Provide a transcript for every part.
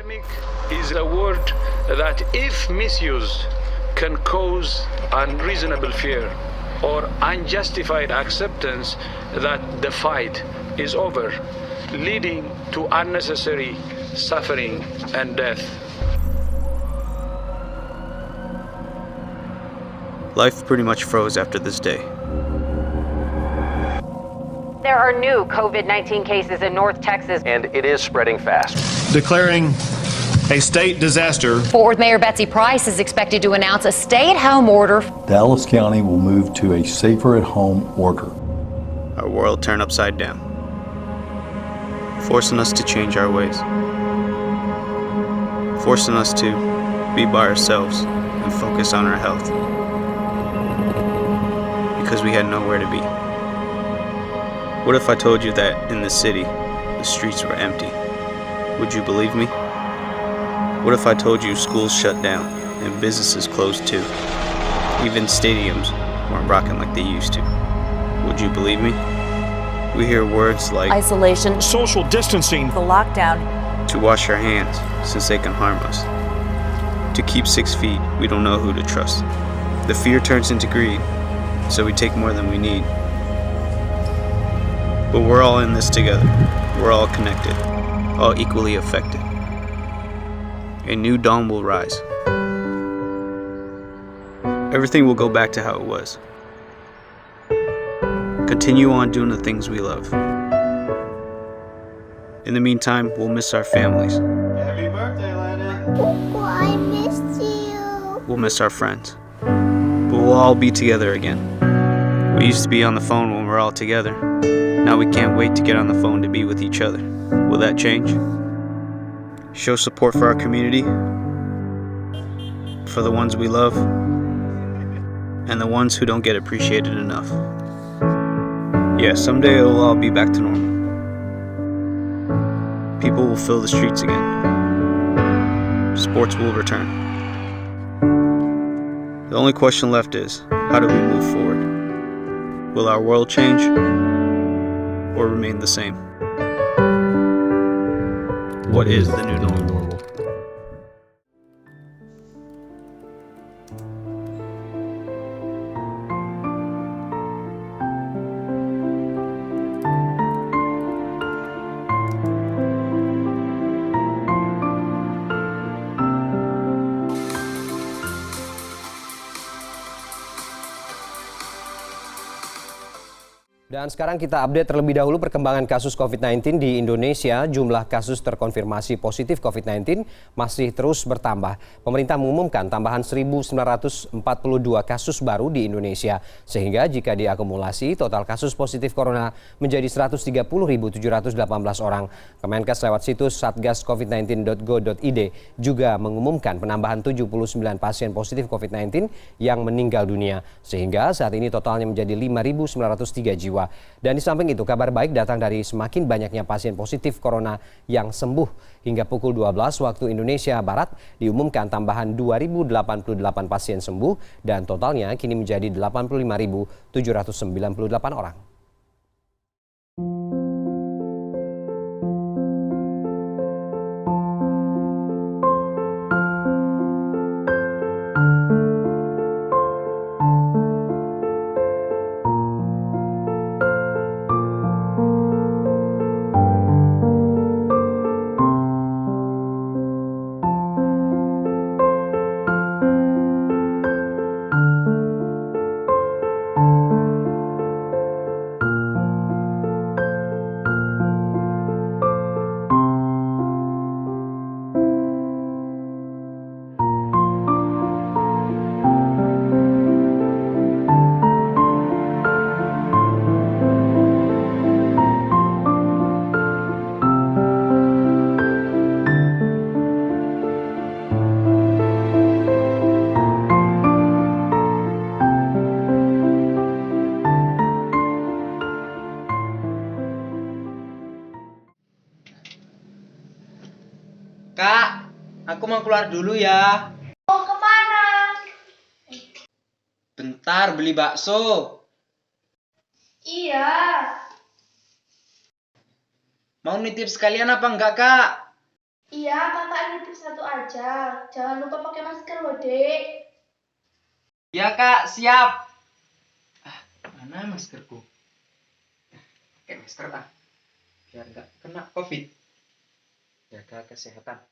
Pandemic is a word that, if misused, can cause unreasonable fear or unjustified acceptance that the fight is over, leading to unnecessary suffering and death. Life pretty much froze after this day. There are new COVID-19 cases in North Texas, and it is spreading fast. Declaring a state disaster. Fort Worth Mayor Betsy Price is expected to announce a stay-at-home order. Dallas County will move to a safer-at-home order. Our world turned upside down, forcing us to change our ways, forcing us to be by ourselves and focus on our health, because we had nowhere to be. What if I told you that in the city, the streets were empty? Would you believe me? What if I told you schools shut down and businesses closed too? Even stadiums weren't rocking like they used to. Would you believe me? We hear words like isolation, social distancing, the lockdown, to wash our hands since they can harm us, to keep 6 feet. We don't know who to trust. The fear turns into greed, so we take more than we need. But we're all in this together. We're all connected, all equally affected. A new dawn will rise. Everything will go back to how it was. Continue on doing the things we love. In the meantime, we'll miss our families. Happy birthday, Lennon. Oh, I missed you. We'll miss our friends. But we'll all be together again. We used to be on the phone when we're all together. Now we can't wait to get on the phone to be with each other. Will that change? Show support for our community, for the ones we love, and the ones who don't get appreciated enough. Yeah, someday it'll all be back to normal. People will fill the streets again. Sports will return. The only question left is, how do we move forward? Will our world change or remain the same? What is the new normal? Dan sekarang kita update terlebih dahulu perkembangan kasus COVID-19 di Indonesia. Jumlah kasus terkonfirmasi positif COVID-19 masih terus bertambah. Pemerintah mengumumkan tambahan 1.942 kasus baru di Indonesia. Sehingga jika diakumulasi, total kasus positif corona menjadi 130.718 orang. Kemenkes lewat situs satgascovid19.go.id juga mengumumkan penambahan 79 pasien positif COVID-19 yang meninggal dunia. Sehingga saat ini totalnya menjadi 5.903 jiwa. Dan di samping itu kabar baik datang dari semakin banyaknya pasien positif corona yang sembuh. Hingga pukul 12 waktu Indonesia Barat diumumkan tambahan 2.088 pasien sembuh dan totalnya kini menjadi 85.798 orang. Kak, aku mau keluar dulu ya. Mau kemana? Bentar, beli bakso. Iya. Mau nitip sekalian apa enggak, Kak? Iya, kakak nitip satu aja. Jangan lupa pakai masker loh, Dek. Ya kak, siap. Mana maskerku? Pakai masker biar nggak kena COVID. Jaga kesehatan.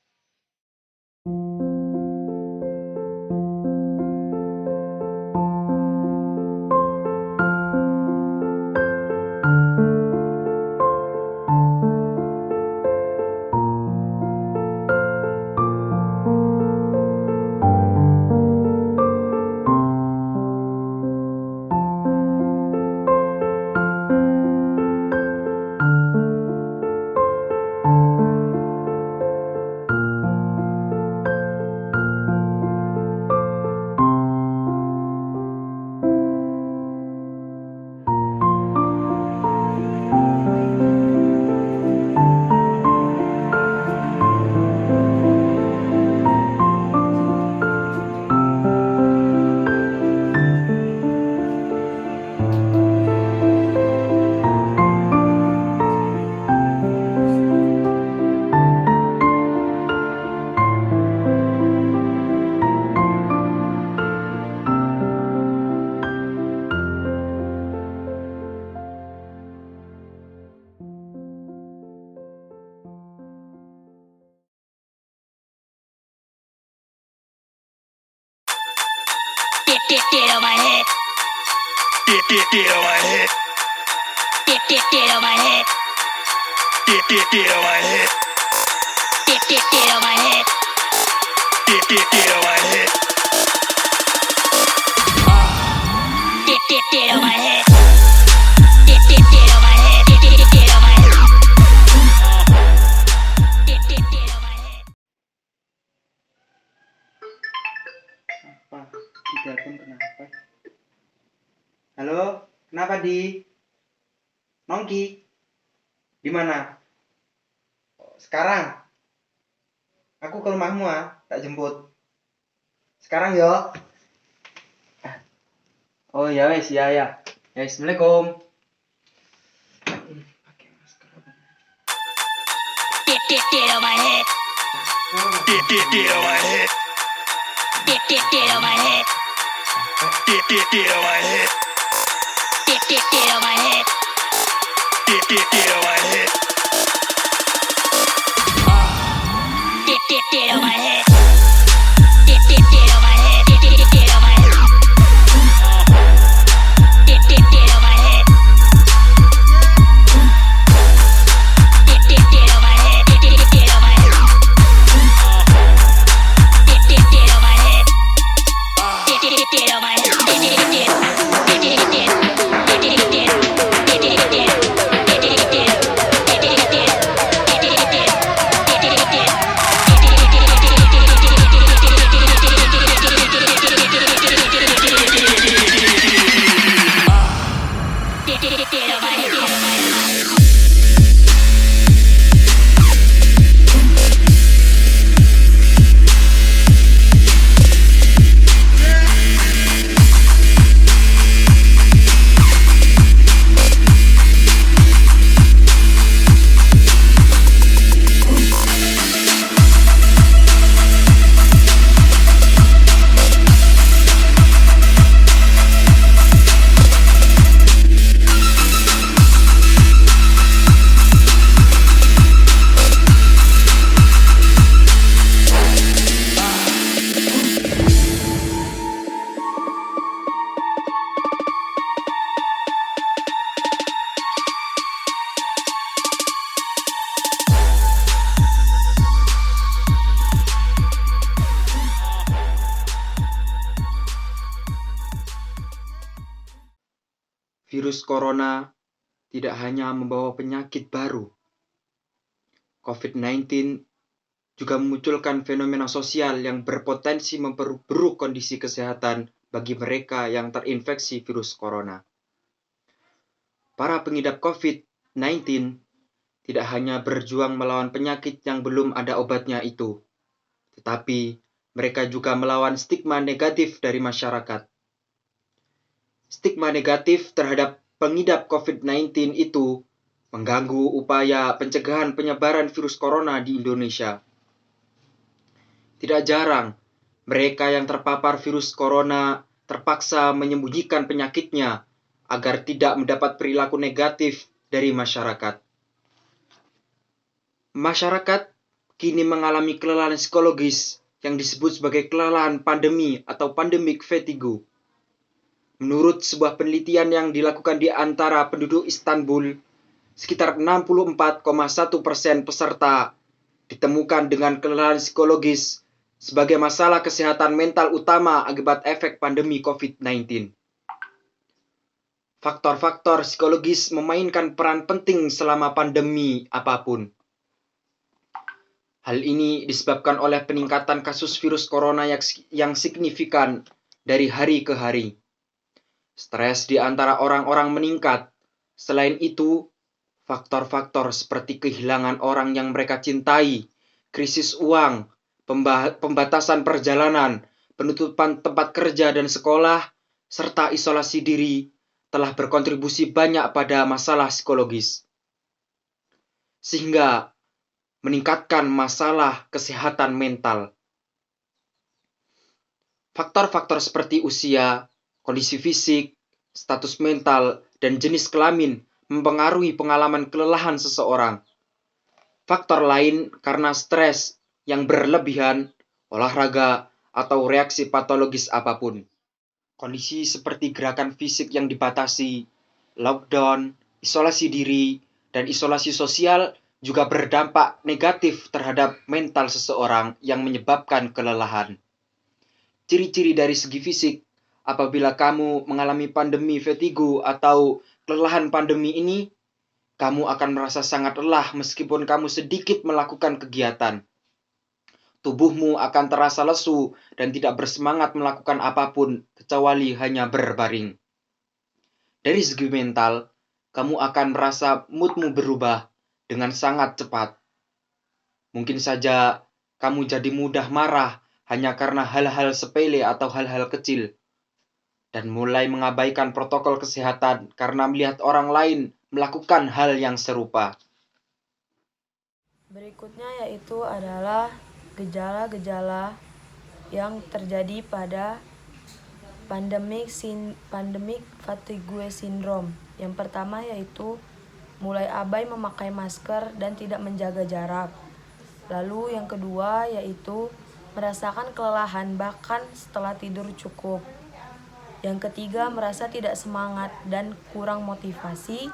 Get on my head. Get on my head. Get on my head. Get on my head. Get on my head. Get on my head. Get on my head. Get on my head. Get on my head. Apa? Di telepon kenapa? Halo, kenapa di? Nongki? Di mana? Sekarang? Aku ke rumahmu tak jemput. Sekarang yo. Oh ya wes, ya. Ya, Assalamualaikum. Pakai masker. Get on my head. Get on my head. Get on my head. Get on my head. Get on my head. Get on my head. Get on my head. Get on my head. Get on my head. Get on my head. Get on my head. Get on my head. Get on my head. Get on my Virus corona tidak hanya membawa penyakit baru. COVID-19 juga memunculkan fenomena sosial yang berpotensi memperburuk kondisi kesehatan bagi mereka yang terinfeksi virus corona. Para pengidap COVID-19 tidak hanya berjuang melawan penyakit yang belum ada obatnya itu, tetapi mereka juga melawan stigma negatif dari masyarakat. Stigma negatif terhadap pengidap COVID-19 itu mengganggu upaya pencegahan penyebaran virus corona di Indonesia. Tidak jarang, mereka yang terpapar virus corona terpaksa menyembunyikan penyakitnya agar tidak mendapat perilaku negatif dari masyarakat. Masyarakat kini mengalami kelelahan psikologis yang disebut sebagai kelelahan pandemi atau pandemic fatigue. Menurut sebuah penelitian yang dilakukan di antara penduduk Istanbul, sekitar 64,1% peserta ditemukan dengan kelelahan psikologis sebagai masalah kesehatan mental utama akibat efek pandemi COVID-19. Faktor-faktor psikologis memainkan peran penting selama pandemi apapun. Hal ini disebabkan oleh peningkatan kasus virus corona yang signifikan dari hari ke hari. Stres di antara orang-orang meningkat. Selain itu, faktor-faktor seperti kehilangan orang yang mereka cintai, krisis uang, pembatasan perjalanan, penutupan tempat kerja dan sekolah, serta isolasi diri telah berkontribusi banyak pada masalah psikologis. Sehingga meningkatkan masalah kesehatan mental. Faktor-faktor seperti usia, kondisi fisik, status mental, dan jenis kelamin mempengaruhi pengalaman kelelahan seseorang. Faktor lain karena stres yang berlebihan, olahraga, atau reaksi patologis apapun. Kondisi seperti gerakan fisik yang dibatasi, lockdown, isolasi diri, dan isolasi sosial juga berdampak negatif terhadap mental seseorang yang menyebabkan kelelahan. Ciri-ciri dari segi fisik, apabila kamu mengalami pandemi fatigue atau kelelahan pandemi ini, kamu akan merasa sangat lelah meskipun kamu sedikit melakukan kegiatan. Tubuhmu akan terasa lesu dan tidak bersemangat melakukan apapun kecuali hanya berbaring. Dari segi mental, kamu akan merasa moodmu berubah dengan sangat cepat. Mungkin saja kamu jadi mudah marah hanya karena hal-hal sepele atau hal-hal kecil, dan mulai mengabaikan protokol kesehatan karena melihat orang lain melakukan hal yang serupa. Berikutnya yaitu adalah gejala-gejala yang terjadi pada pandemic fatigue syndrome. Yang pertama yaitu mulai abai memakai masker dan tidak menjaga jarak. Lalu yang kedua yaitu merasakan kelelahan bahkan setelah tidur cukup. Yang ketiga merasa tidak semangat dan kurang motivasi.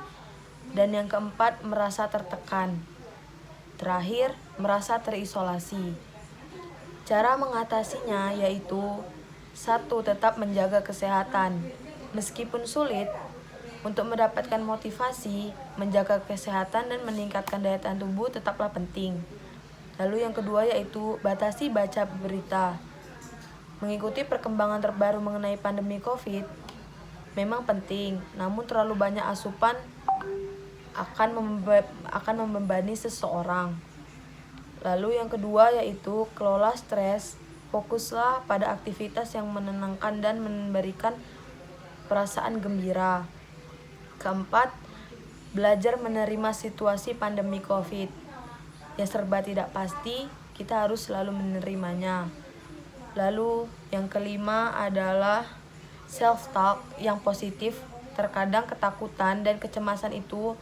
Dan yang keempat merasa tertekan. Terakhir merasa terisolasi. Cara mengatasinya yaitu 1. Tetap menjaga kesehatan. Meskipun sulit, untuk mendapatkan motivasi, menjaga kesehatan dan meningkatkan daya tahan tubuh tetaplah penting. Lalu yang kedua yaitu batasi baca berita. Mengikuti perkembangan terbaru mengenai pandemi COVID memang penting, namun terlalu banyak asupan akan membebani seseorang. Lalu yang kedua yaitu kelola stres. Fokuslah pada aktivitas yang menenangkan dan memberikan perasaan gembira. Keempat, belajar menerima situasi pandemi COVID. Yang serba tidak pasti, kita harus selalu menerimanya. Lalu yang kelima adalah self-talk yang positif. Terkadang ketakutan dan kecemasan itu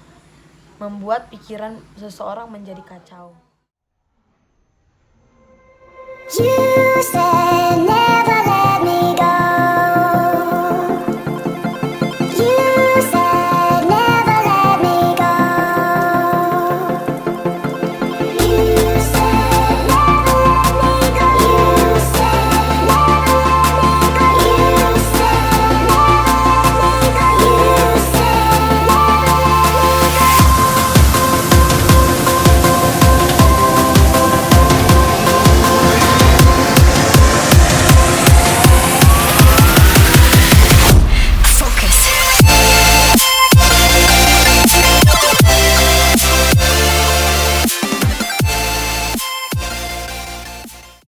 membuat pikiran seseorang menjadi kacau. You say